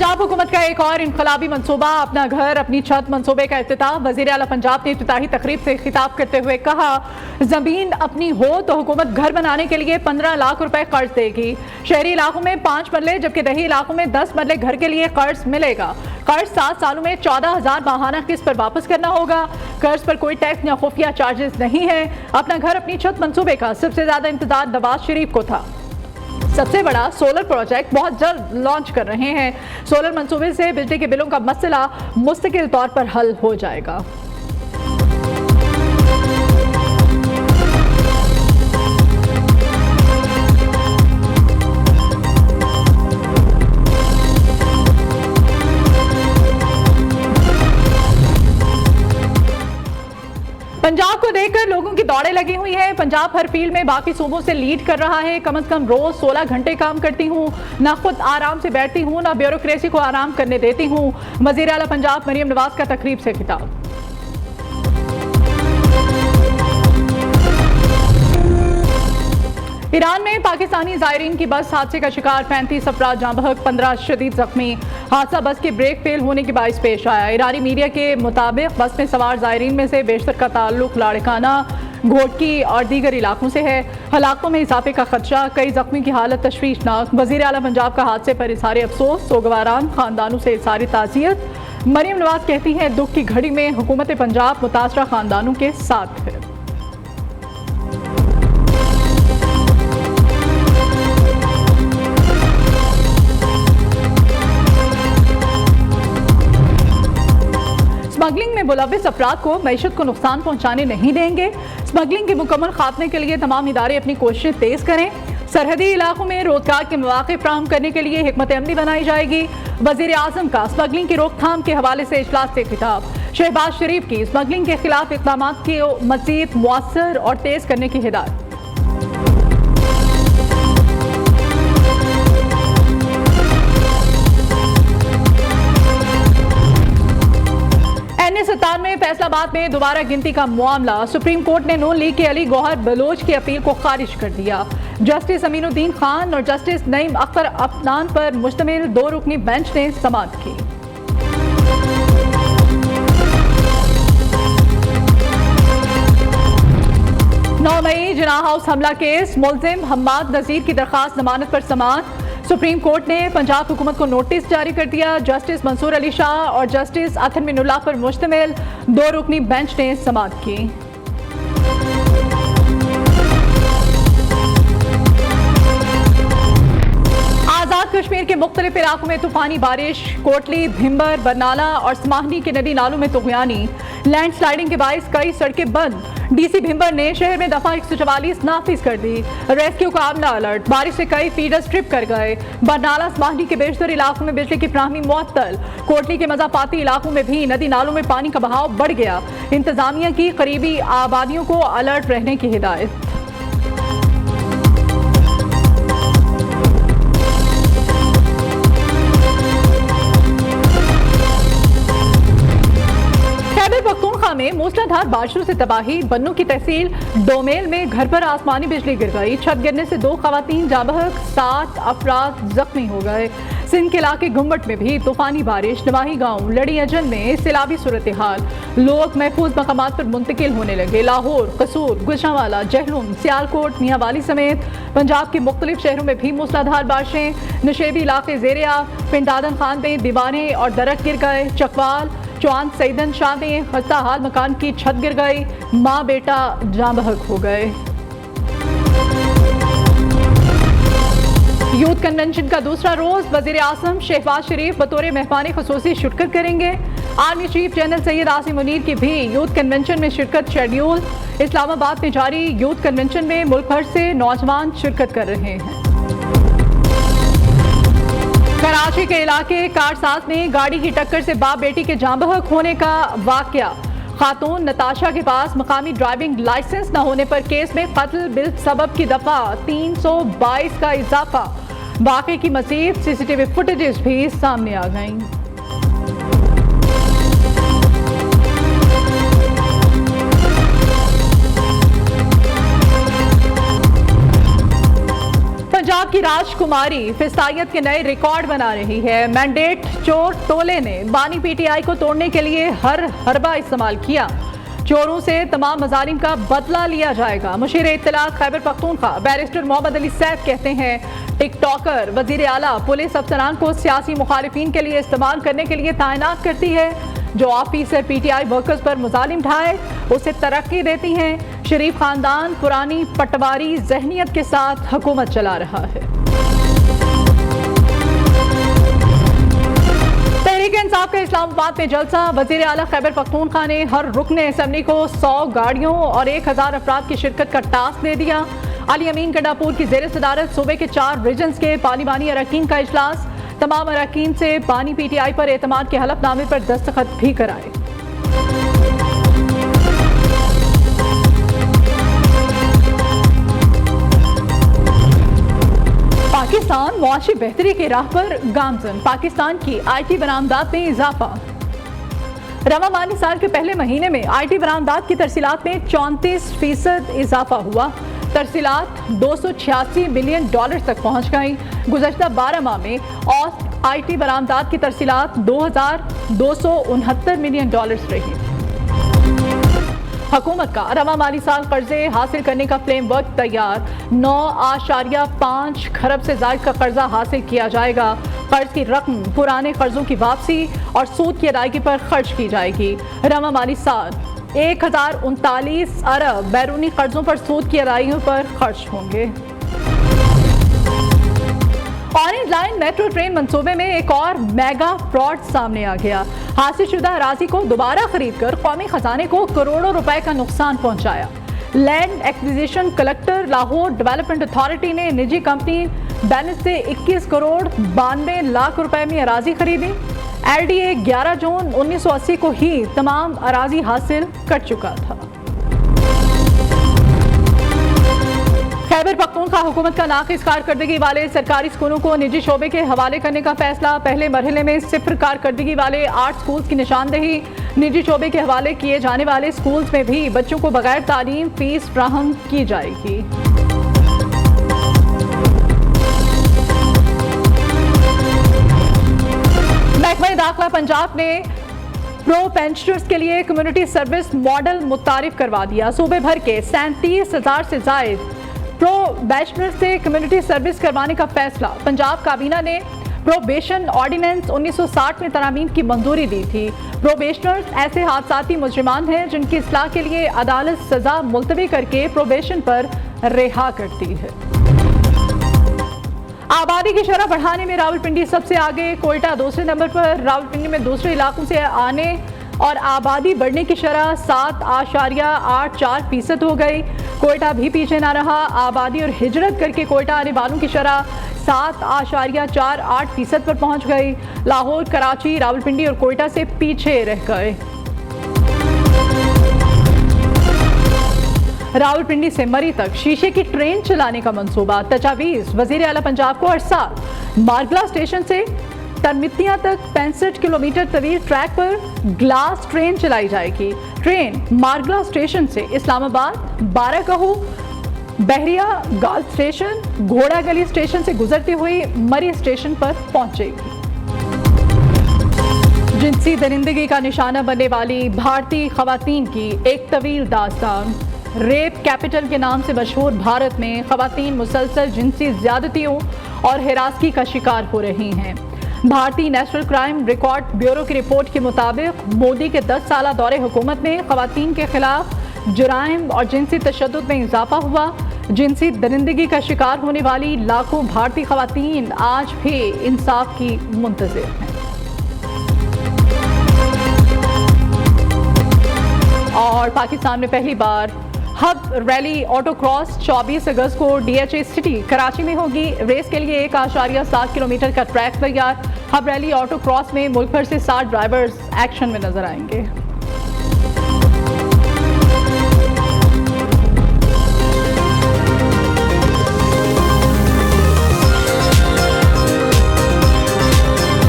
पंजाब हुकूमत का एक और इनकलाबी मनसूबा अपना घर अपनी छत मनसूबे का इफ्तिताह। वज़ीर आला पंजाब ने इफ्तिताही तकरीब से खिताब करते हुए कहा, जमीन अपनी हो तो हुकूमत घर बनाने के लिए 15 लाख रुपए कर्ज देगी। शहरी इलाकों में 5 मरले जबकि दही इलाकों में 10 मरले घर के लिए कर्ज मिलेगा। कर्ज 7 सालों में 14,000 माहाना किस्त पर वापस करना होगा। कर्ज पर कोई टैक्स या खुफिया चार्जेस नहीं है। अपना घर अपनी छत मनसूबे का सबसे ज्यादा इंतजार नवाज शरीफ को था। सबसे बड़ा सोलर प्रोजेक्ट बहुत जल्द लॉन्च कर रहे हैं। सोलर मंसूबे से बिजली के बिलों का मसला मुस्तकिल तौर पर हल हो जाएगा। पंजाब को देखकर लोगों की दौड़े लगी हुई है। पंजाब हर फील्ड में बाकी सूबों से लीड कर रहा है। कम से कम रोज 16 घंटे काम करती हूँ, ना खुद आराम से बैठती हूँ ना ब्यूरोक्रेसी को आराम करने देती हूँ। वज़ीर आला पंजाब मरियम नवाज का तकरीब से खिताब। ईरान में पाकिस्तानी जायरीन की बस हादसे का शिकार 35 अफराद जाँ बहक, 15 शदीद जख्मी। हादसा बस के ब्रेक फेल होने के बाइस पेश आया। ईरानी मीडिया के मुताबिक बस में सवार जायरीन में से बेशतर का ताल्लुक लाड़काना, घोटकी और दीगर इलाकों से है। हलाकों में इजाफे का खदशा, कई जख्मी की हालत तशवीशनाक। वज़ीर आला पंजाब का हादसे पर इज़हार अफसोस, सोगवारान खानदानों से इज़हार ताज़ियत। मरियम नवाज कहती हैं, दुख की घड़ी में हुकूमत पंजाब मुतासरा खानदानों के साथ है। स्मगलिंग में मुलविस अफराद को मईशत को नुकसान पहुंचाने नहीं देंगे। स्मगलिंग के मुकम्मल खात्मे के लिए तमाम इदारे अपनी कोशिशें तेज करें। सरहदी इलाकों में रोजगार के मौके फराहम करने के लिए हिकमत अमली बनाई जाएगी। वजीर आजम का स्मगलिंग की रोकथाम के हवाले से इजलास से खिताब। शहबाज शरीफ की स्मगलिंग के खिलाफ इक़दाम को मज़ीद मुअस्सर और तेज करने की हिदायत। NA-57 में फैसलाबाद में दोबारा गिनती का मामला। सुप्रीम कोर्ट ने नून लीग के अली गौहर बलोच की अपील को खारिज कर दिया। जस्टिस अमीनुद्दीन खान और जस्टिस नईम अख्तर अफनान पर मुश्तमिल 2 रुकनी बेंच ने समाअत की। 9 मई जिनाह हाउस हमला केस, मुलजिम हम्माद नजीर की दरखास्त जमानत पर समाअत। सुप्रीम कोर्ट ने पंजाब हुकूमत को नोटिस जारी कर दिया। जस्टिस मंसूर अली शाह और जस्टिस अथन मिनुल्लाह पर मुश्तमिल 2 रुकनी बेंच ने समाअत की। आजाद कश्मीर के मुख्तलिफ इलाकों में तूफानी बारिश, कोटली, भिम्बर, बरनाला और स्माहनी के नदी नालों में तुगयानी। लैंड स्लाइडिंग के बाइस कई सड़कें बंद। डीसी भिम्बर ने शहर में दफा 144 नाफिज कर दी। रेस्क्यू का आमला अलर्ट। बारिश से कई फीडर्स ट्रिप कर गए। बरनाला स्माहनी के बेशतर इलाकों में बिजली की फ्राहमी मुअत्तल। कोटली के मज़ाफाती इलाकों में भी नदी नालों में पानी का बहाव बढ़ गया। इंतजामिया की करीबी आबादियों को अलर्ट रहने की हिदायत। में मूसलाधार बारिशों से तबाही। बन्नू की तहसील डोमेल में घर पर आसमानी बिजली गिर गई। छत गिरने से 2 खवातीन जाँ बहक, 7 अफराद जख्मी हो गए। सिंध के इलाके घुम्मट में भी तूफानी बारिश। नवाही गांव लड़ी अजन में सैलाबी सूरत हाल। लोग महफूज मकामात पर मुंतकिल होने लगे। लाहौर, कसूर, गुजरांवाला, जहलुम, सियालकोट, मियांवाली समेत पंजाब के मुख्तलिफ शहरों में भी मूसलाधार बारिशें। नशेबी इलाके ज़ेरे पिंडादन खान में दीवारें और दरख्त गिर गए। चकवाल, चौंद, सईदन शाह में खस्ता हाल मकान की छत गिर गई। माँ बेटा जाँ बहक हो गए। यूथ कन्वेंशन का दूसरा रोज। वजीर आजम शहबाज शरीफ बतौर मेहमान खुसूसी शिरकत करेंगे। Army chief general Syed Asim Munir की भी यूथ कन्वेंशन में शिरकत शेड्यूल। इस्लामाबाद में जारी यूथ कन्वेंशन में मुल्क भर से नौजवान शिरकत कर रहे हैं। कराची के इलाके कारसाज में गाड़ी की टक्कर से बाप बेटी के जाँ बहक होने का वाकया। खातून नताशा के पास मकामी ड्राइविंग लाइसेंस न होने पर केस में कत्ल बिल सबब की दफा 322 का इजाफा। वाकये की मजीद सीसीटीवी फुटेजेस भी सामने आ गईं। पंजाब की राजकुमारी फिसायत के नए रिकॉर्ड बना रही है। मैंडेट चोर टोले ने बानी पीटीआई को तोड़ने के लिए हर हरबा इस्तेमाल किया। चोरों से तमाम मजालिम का बदला लिया जाएगा। मुशीर इत्तलाक खैबर पख्तूनख्वा बैरिस्टर मोहम्मद अली सैद कहते हैं, टिकटॉकर वजीर आला पुलिस अफसरान को सियासी मुखालिफिन के लिए इस्तेमाल करने के लिए तैनात करती है। जो ऑफिसर पीटीआई वर्कर्स पर मुजालिम ढाए उसे तरक्की देती हैं। शरीफ खानदान पुरानी पटवारी जहनियत के साथ हुकूमत चला रहा है। तहरीक इंसाफ का इस्लामाबाद में जलसा। वजीर आला खैबर पख्तूनख्वा ने हर रुकन असम्बली को 100 गाड़ियों और 1000 अफराद की शिरकत का टास्क दे दिया। अली अमीन गंडापुर की जेर सदारत सूबे के 4 रीजन्स के पार्लिमानी अरकान का इजलास। तमाम अरकान से बानी पीटीआई पर एतमाद के हलफनामे पर दस्तखत भी कराए। पाकिस्तान मुआशी बेहतरी की राह पर गामजन। पाकिस्तान की IT बरामदात में इजाफा। रवा माली साल के पहले महीने में IT बरामदात की तरसीलात में 34% इजाफा हुआ। तरसीलात $286 बिलियन तक पहुंच गई। गुज़श्ता 12 माह में औसत IT बरामदात की तरसीलात $2269 मिलियन रही। हुकूमत का रवा माली साल कर्जे हासिल करने का फ्रेमवर्क तैयार। 9.5 खरब से ज़ायद का कर्जा हासिल किया जाएगा। कर्ज की रकम पुराने कर्जों की वापसी और सूद की अदायगी पर खर्च की जाएगी। रवा माली साल 1039 अरब बैरूनी कर्जों पर सूद की अदायगियों पर खर्च होंगे। ऑरेंज लाइन मेट्रो ट्रेन मंसूबे में एक और मेगा फ्रॉड सामने आ गया। हासिल शुदा अराजी को दोबारा खरीद कर कौमी खजाने को करोड़ों रुपए का नुकसान पहुंचाया। Land acquisition collector Lahore development authority ने निजी कंपनी बैलेंस से 21 करोड़ 92 लाख रुपए में अराजी खरीदी। LDA 11 जून 1980 को ही तमाम अराजी हासिल कर चुका था। खैबर पख्तूनख्वा हुकूमत का नाक़िस कारकर्दगी वाले सरकारी स्कूलों को निजी शोबे के हवाले करने का फैसला। पहले मरहले में 0 कारकर्दगी वाले 8 स्कूल्स की निशानदेही। निजी शोबे के हवाले किए जाने वाले स्कूल्स में भी बच्चों को बगैर तालीम फीस फ्राहम की जाएगी। महकमा दाखिला पंजाब ने प्रो पेंशनर्स के लिए कम्युनिटी सर्विस मॉडल मुतारिफ करवा दिया। सूबे भर के 37,000 से ज्यादा प्रोबेशनर से कम्युनिटी सर्विस करवाने का फैसला। पंजाब काबीना ने प्रोबेशन ऑर्डिनेंस 1960 में तरमीम की मंजूरी दी थी। प्रोबेशनर्स ऐसे हादसाती मुजरिमान हैं जिनकी इस्लाह के लिए अदालत सजा मुलतवी करके प्रोबेशन पर रिहा करती है। आबादी की शरह बढ़ाने में रावलपिंडी सबसे आगे, कोयटा दूसरे नंबर पर। रावलपिंडी में दूसरे इलाकों से आने और आबादी बढ़ने की शरह 7.84% हो गई। कोयटा भी पीछे ना रहा। आबादी और हिजरत करके कोयटा आने वालों की शरह 7.48% पर पहुंच गई। लाहौर, कराची, रावलपिंडी और कोयटा से पीछे रह गए। रावलपिंडी से मरी तक शीशे की ट्रेन चलाने का मंसूबा। तजावीज़ वज़ीर आला पंजाब को अरसाल। मारगला स्टेशन से तरमितिया तक 65 किलोमीटर तवील ट्रैक पर ग्लास ट्रेन चलाई जाएगी। ट्रेन मारगला स्टेशन से इस्लामाबाद, बाराकहू, बहरिया गाल स्टेशन, घोड़ा गली स्टेशन से गुजरती हुई मरी स्टेशन पर पहुंचेगी। जिनसी दरिंदगी का निशाना बनने वाली भारतीय खवातीन की एक तवील दास्तान। रेप कैपिटल के नाम से मशहूर भारत में खवातीन मुसलसल जिनसी ज्यादतियों और हिरासगी का शिकार हो रही हैं। भारतीय नेशनल क्राइम रिकॉर्ड ब्यूरो की रिपोर्ट के मुताबिक मोदी के 10 साला दौरे हुकूमत में खवातीन के खिलाफ जुराइम और जिनसी तशद्दुद में इजाफा हुआ। जिनसी दरिंदगी का शिकार होने वाली लाखों भारतीय खवातीन आज भी इंसाफ की मुंतज़िर हैं। और पाकिस्तान में पहली बार हब रैली ऑटो क्रॉस 24 अगस्त को DHA सिटी कराची में होगी। रेस के लिए 1.7 किलोमीटर का ट्रैक तैयार। हब रैली ऑटो क्रॉस में मुल्क भर से 60 ड्राइवर्स एक्शन में नजर आएंगे।